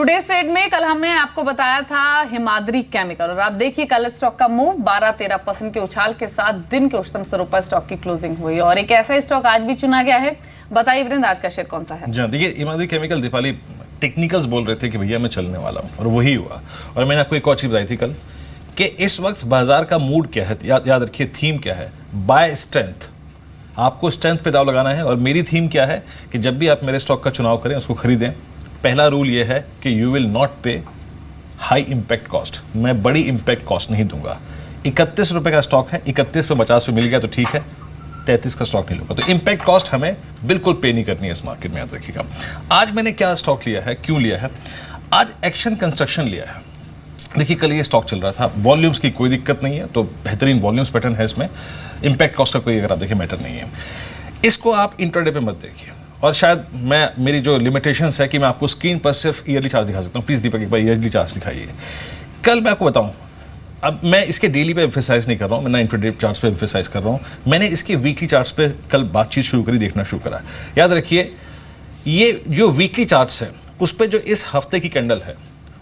Today's trade में कल हमने आपको बताया था हिमाद्री केमिकल, और आप देखिए कल स्टॉक का मूव 12-13% के उछाल के साथ दिन के उच्चतम स्तरों पर स्टॉक की क्लोजिंग हुई और एक ऐसा स्टॉक आज भी चुना गया है। बताइए वीरेंद्र, आज का शेयर कौन सा है? जी देखिए, हिमाद्री केमिकल दीपाली टेक्निकल्स बोल रहे थे कि भैया मैं चलने वाला हूँ और वही हुआ। और मैंने आपको एक और चीज बताई थी कल कि इस वक्त बाजार का मूड क्या है, याद रखिए थीम क्या है, बाय स्ट्रेंथ। आपको स्ट्रेंथ पे दाव लगाना है और मेरी थीम क्या है कि जब भी आप मेरे स्टॉक का चुनाव करें उसको खरीदें, पहला रूल ये है कि यू विल नॉट पे हाई इंपैक्ट कॉस्ट। मैं बड़ी इंपैक्ट कॉस्ट नहीं दूंगा। 31 रुपए का स्टॉक है, 31 पे 50 पे मिल गया तो ठीक है, 33 का स्टॉक नहीं लूंगा। तो इंपैक्ट कॉस्ट हमें बिल्कुल पे नहीं करनी है इस मार्केट में, याद रखिएगा। आज मैंने क्या स्टॉक लिया है, क्यों लिया है? आज एक्शन कंस्ट्रक्शन लिया है। देखिए कल ये स्टॉक चल रहा था, वॉल्यूम्स की कोई दिक्कत नहीं है, तो बेहतरीन वॉल्यूम्स पैटर्न है इसमें, इंपैक्ट कॉस्ट का कोई अगर आप देखिए मैटर नहीं है। इसको आप इंट्राडे पे मत देखिए, और शायद मेरी जो लिमिटेशंस है कि मैं आपको स्क्रीन पर सिर्फ ईयरली चार्ज दिखा सकता हूँ। प्लीज़ दीपक एक बार ईयरली चार्ज दिखाइए। कल मैं आपको बताऊँ, अब मैं इसके डेली पे एम्फेसाइज नहीं कर रहा हूँ, मैं ना इंट्राडे चार्ट्स पे एम्फेसाइज कर रहा हूँ। मैंने इसके वीकली चार्ट्स पे कल बातचीत शुरू करी, देखना शुरू करा। याद रखिए ये जो वीकली चार्ट्स है उस पर जो इस हफ्ते की कैंडल है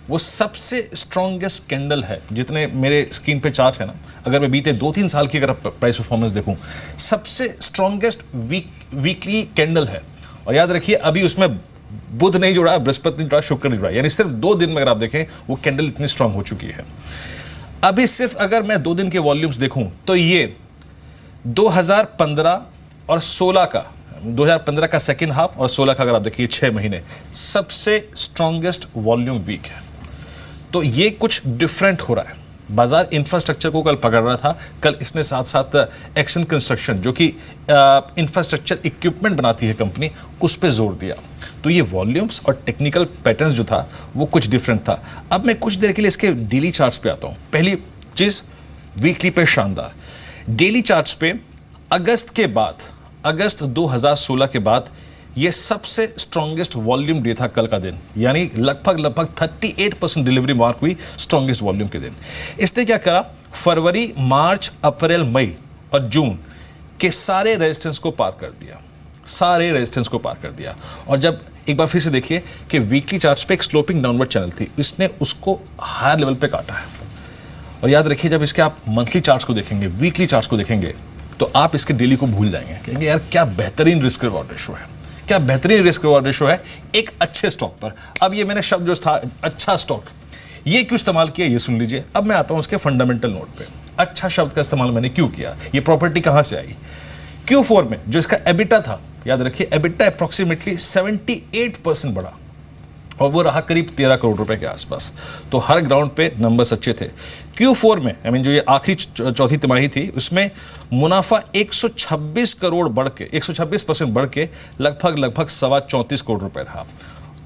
वो सबसे स्ट्रॉन्गेस्ट कैंडल है। जितने मेरे स्क्रीन पे चार्ट है ना, अगर मैं बीते 2-3 साल की अगर प्राइस परफॉर्मेंस देखूं, सबसे स्ट्रॉन्गेस्ट वीकली कैंडल है। और याद रखिए अभी उसमें बुध नहीं जुड़ा, बृहस्पति नहीं जुड़ा, शुक्र नहीं जुड़ा, यानी सिर्फ 2 दिन में अगर आप देखें वो कैंडल इतनी स्ट्रांग हो चुकी है। अभी सिर्फ अगर मैं 2 दिन के वॉल्यूम्स देखूं तो ये 2015 और 16 का, 2015 का सेकेंड हाफ और 16 का अगर आप देखिए 6 महीने, सबसे स्ट्रॉन्गेस्ट वॉल्यूम वीक है। तो ये कुछ डिफरेंट हो रहा है। बाजार इंफ्रास्ट्रक्चर को कल पकड़ रहा था, कल इसने साथ साथ एक्शन कंस्ट्रक्शन जो कि इंफ्रास्ट्रक्चर इक्विपमेंट बनाती है कंपनी, उस पर जोर दिया। तो ये वॉल्यूम्स और टेक्निकल पैटर्न्स जो था वो कुछ डिफरेंट था। अब मैं कुछ देर के लिए इसके डेली चार्ट्स पे आता हूँ। पहली चीज़, वीकली पे शानदार डेली चार्ट्स पे अगस्त के बाद, अगस्त 2016 के बाद ये सबसे स्ट्रॉन्गेस्ट वॉल्यूम डे था कल का दिन, यानी लगभग 38% डिलीवरी मार्क हुई स्ट्रॉन्गेस्ट वॉल्यूम के दिन। इसने क्या करा, फरवरी, मार्च, अप्रैल, मई और जून के सारे रेजिस्टेंस को पार कर दिया, सारे रेजिस्टेंस को पार कर दिया। और जब एक बार फिर से देखिए कि वीकली चार्ट्स पे एक स्लोपिंग डाउनवर्ड चैनल थी, इसने उसको हायर लेवल पे काटा है। और याद रखिए जब इसके आप मंथली चार्ट्स को देखेंगे, वीकली चार्ट्स को देखेंगे, तो आप इसके डेली को भूल जाएंगे, कहेंगे यार क्या बेहतरीन रिस्क रिवॉर्ड रेशो है, क्या बेहतरीन रिस्क रिवॉर्ड रेशो है एक अच्छे स्टॉक पर। अब ये मैंने शब्द जो था अच्छा स्टॉक, ये क्यों इस्तेमाल किया ये सुन लीजिए। अब मैं आता हूं उसके फंडामेंटल नोट पे। अच्छा शब्द का इस्तेमाल मैंने क्यों किया, ये प्रॉपर्टी कहां से आई? Q4 में जो इसका एबिटा था, याद रखिए एबिटा अप्रोक्सीमेटली 78% बढ़ा और वो रहा करीब 13 करोड़ रुपए के आसपास। तो हर ग्राउंड पे नंबर्स अच्छे थे। Q4 में जो ये आखिरी चौथी तिमाही थी उसमें मुनाफा 126 करोड़ बढ़ के 126% बढ़ के लगभग 34.25 करोड़ रुपए रहा।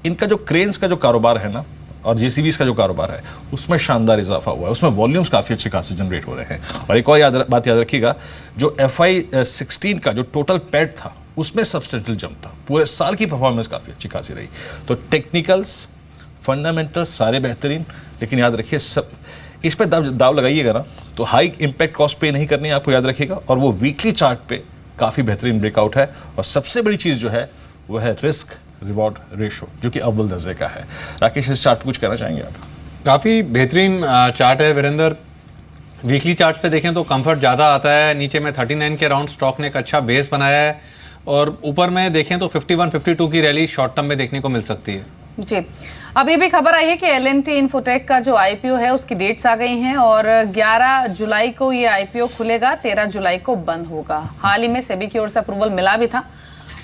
इनका जो क्रेन्स का जो कारोबार है ना और जेसीबीज का जो कारोबार है उसमें शानदार इजाफा हुआ है, उसमें वॉल्यूम्स काफ़ी अच्छे खासे जनरेट हो रहे हैं। और एक और बात याद रखिएगा, जो FY16 का जो टोटल पैड था उसमें सब्सटेंशियल जंप था, पूरे साल की परफॉर्मेंस काफ़ी अच्छी खासी रही। तो टेक्निकल्स, फंडामेंटल्स सारे बेहतरीन, लेकिन याद रखिए सब इस पर दाव लगाइएगा ना तो हाई इंपैक्ट कॉस्ट पे नहीं करनी है आपको, याद रखिएगा। और वो वीकली चार्ट पे काफ़ी बेहतरीन ब्रेकआउट है। और सबसे बड़ी चीज़ जो है वो है रिस्क रिवॉर्ड रेशो, जो कि अव्वल दर्जे का है। राकेश, इस चार्ट पर कुछ कहना चाहेंगे आप? काफ़ी बेहतरीन चार्ट है वीरेंद्र। वीकली चार्ट्स पे देखें तो कंफर्ट ज़्यादा आता है। नीचे में 39 के अराउंड स्टॉक ने एक अच्छा बेस बनाया है, और ऊपर में देखें तो 51-52 की रैली शॉर्ट टर्म में देखने को मिल सकती है। जी, अब ये भी खबर आई है कि L&T इन्फोटेक का जो आईपीओ है उसकी डेट्स आ गई हैं और 11 जुलाई को ये आईपीओ खुलेगा, 13 जुलाई को बंद होगा। हाल ही में सेबी की ओर से अप्रूवल मिला भी था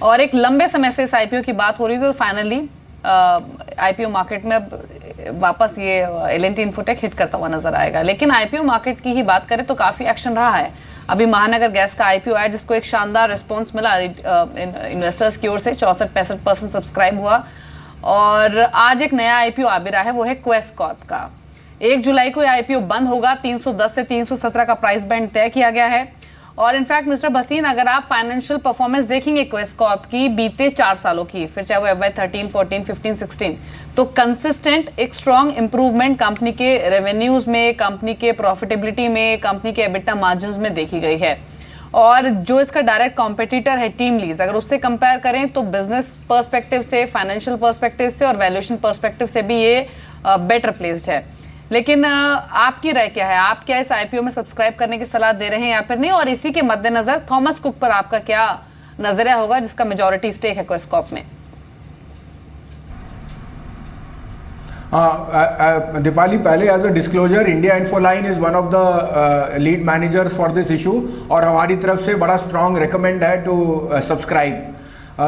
और एक लंबे समय से इस आईपीओ की बात हो रही थी और फाइनली आईपीओ मार्केट में अब वापस ये L&T इन्फोटेक हिट करता हुआ नजर आएगा। लेकिन आईपीओ मार्केट की ही बात करें तो काफी एक्शन रहा है। अभी महानगर गैस का आईपीओ आया जिसको एक शानदार रिस्पॉन्स मिला इन्वेस्टर्स की ओर से, 64-65% सब्सक्राइब हुआ। और आज एक नया आईपीओ आ भी रहा है, वो है क्वेस्ट कॉर्प का। 1 जुलाई को यह आईपीओ बंद होगा। 310 से 317 का प्राइस बैंड तय किया गया है। और इनफैक्ट मिस्टर भसीन, अगर आप फाइनेंशियल परफॉर्मेंस देखेंगे क्वेस्ट कॉर्प की बीते 4 सालों की, फिर चाहे वो FY13, 14, 15, 16, तो कंसिस्टेंट एक स्ट्रॉन्ग इंप्रूवमेंट कंपनी के रेवेन्यूज में, कंपनी के प्रॉफिटेबिलिटी में, कंपनी के एबिटा मार्जिन्स में देखी गई है। और जो इसका डायरेक्ट कॉम्पिटिटर है टीम लीज, अगर उससे कंपेयर करें तो बिजनेस पर्सपेक्टिव से, फाइनेंशियल पर्सपेक्टिव से और वैल्यूएशन पर्सपेक्टिव से भी ये बेटर प्लेस्ड है। लेकिन आपकी राय क्या है? आप क्या इस आईपीओ में सब्सक्राइब करने की सलाह दे रहे हैं या फिर नहीं? और इसी के मद्देनजर थॉमस कुक पर आपका क्या नजरिया होगा, जिसका मेजॉरिटी स्टेक है क्वेस्कॉर्प में? दीपाली, पहले as a disclosure, India Infoline is one of the lead managers for this issue और हमारी तरफ से बड़ा स्ट्रॉन्ग रिकमेंड है टू सब्सक्राइब।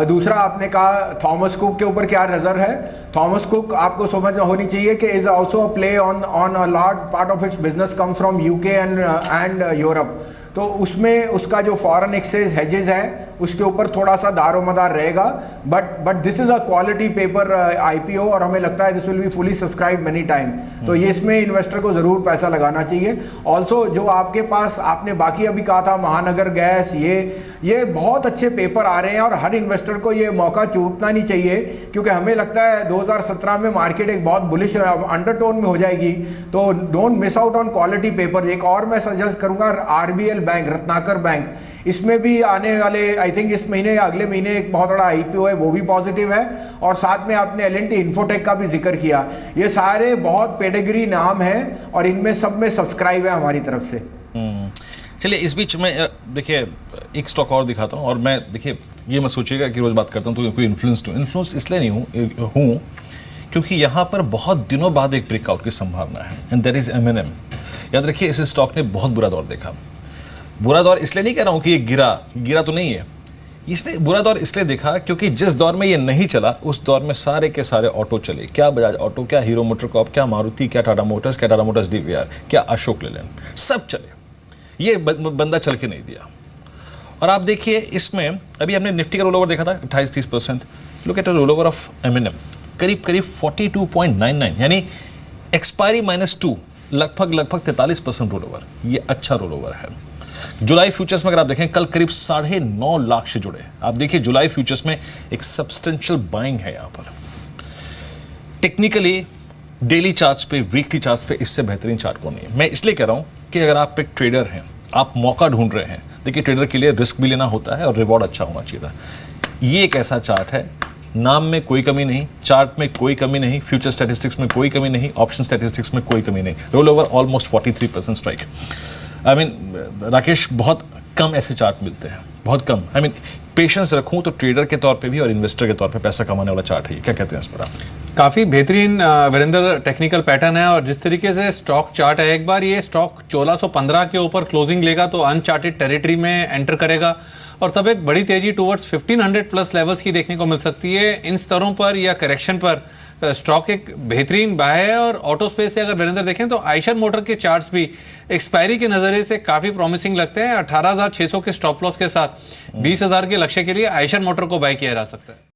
दूसरा, आपने कहा थॉमस कुक के ऊपर क्या नज़र है। थॉमस कुक आपको समझ होनी चाहिए कि is also a play on a large part of its business comes from UK and Europe. तो उसमें उसका जो फॉरेन एक्सचेंज हेजेस है उसके ऊपर थोड़ा सा दारोमदार रहेगा, but this is a quality paper IPO और हमें लगता है this will be fully subscribe many time. तो ये इसमें इन्वेस्टर को ज़रूर पैसा लगाना चाहिए। ऑल्सो जो आपके पास आपने बाकी अभी कहा था महानगर गैस, ये बहुत अच्छे पेपर आ रहे हैं और हर इन्वेस्टर को ये मौका चूकना नहीं चाहिए, क्योंकि हमें लगता है 2017 में मार्केट एक बहुत बुलिश अंडरटोन में हो जाएगी। तो don't miss out on quality paper. एक और मैं सजेस्ट करूंगा, आरबीएल बैंक, रत्नाकर बैंक, इसमें भी आने वाले आई थिंक इस महीने या अगले महीने एक बहुत बड़ा आईपीओ है, वो भी पॉजिटिव है। और साथ में आपने एल&टी इन्फोटेक का भी जिक्र किया। ये सारे बहुत पेडिग्री नाम हैं और इनमें सब में सब्सक्राइब है हमारी तरफ से। चलिए, इस बीच में देखिए एक स्टॉक और दिखाता हूँ। और मैं देखिए ये मत सोचिएगा कि रोज़ बात करता हूँ तो कोई इन्फ्लुएंस इसलिए नहीं हूँ क्योंकि यहाँ पर बहुत दिनों बाद एक ब्रेकआउट की संभावना है, एंड दैट इज M&M। याद रखिए, इस स्टॉक ने बहुत बुरा दौर देखा। बुरा दौर इसलिए नहीं कह रहा हूँ कि ये गिरा तो नहीं है, इसने बुरा दौर इसलिए देखा क्योंकि जिस दौर में ये नहीं चला उस दौर में सारे के सारे ऑटो चले। क्या बजाज ऑटो, क्या हीरो मोटरकॉर्प, क्या मारुति, क्या टाटा मोटर्स, क्या टाटा मोटर्स DVR, क्या अशोक लेलैंड, सब चले। ये बंदा चल के नहीं दिया। और आप देखिए इसमें अभी हमने निफ्टी का रोल ओवर देखा था 28-30%। Look at a roll over of M&M, करीब 42.99, यानी एक्सपायरी -2, लगभग 43% रोल ओवर। ये अच्छा रोल ओवर है। जुलाई फ्यूचर्स में अगर आप देखें, कल करीब 9.5 लाख से जुड़े। आप देखिए जुलाई फ्यूचर्स में एक सब्सटेंशियल बाइंग है यहाँ पर। टेक्निकली डेली चार्ट्स पे, वीकली चार्ट्स पे इससे बेहतरीन चार्ट को नहीं है। मैं इसलिए कह रहा हूँ कि अगर आप एक ट्रेडर हैं, आप मौका ढूंढ रहे हैं, देखिए ट्रेडर के लिए रिस्क भी लेना होता है और रिवॉर्ड अच्छा होना चाहिए था। ये एक ऐसा चार्ट है, नाम में कोई कमी नहीं, चार्ट में कोई कमी नहीं, फ्यूचर स्टैटिस्टिक्स में कोई कमी नहीं, ऑप्शन स्टैटिस्टिक्स में कोई कमी नहीं। Roll over almost 43% strike. Rakesh, बहुत कम ऐसे चार्ट मिलते हैं, बहुत कम। पेशेंस रखूं तो ट्रेडर के तौर पे भी और इन्वेस्टर के तौर पे पैसा कमाने वाला चार्ट है। क्या कहते हैं इस पर आप? काफ़ी बेहतरीन वीरेंद्र टेक्निकल पैटर्न है और जिस तरीके से स्टॉक चार्ट है, एक बार ये स्टॉक 1415 के ऊपर क्लोजिंग लेगा तो अनचार्टेड टेरिटरी में एंटर करेगा और तब एक बड़ी तेजी टुवर्ड्स 1500 प्लस लेवल्स की देखने को मिल सकती है। इन स्तरों पर या करेक्शन पर स्टॉक एक बेहतरीन बाय है। और ऑटो स्पेस से अगर वीरेंद्र देखें तो आयशर मोटर के चार्ट्स भी एक्सपायरी के नज़रिए से काफ़ी प्रॉमिसिंग लगते हैं। 18,600 के स्टॉप लॉस के साथ 20,000 के लक्ष्य के लिए आयशर मोटर को बाय किया जा सकता है।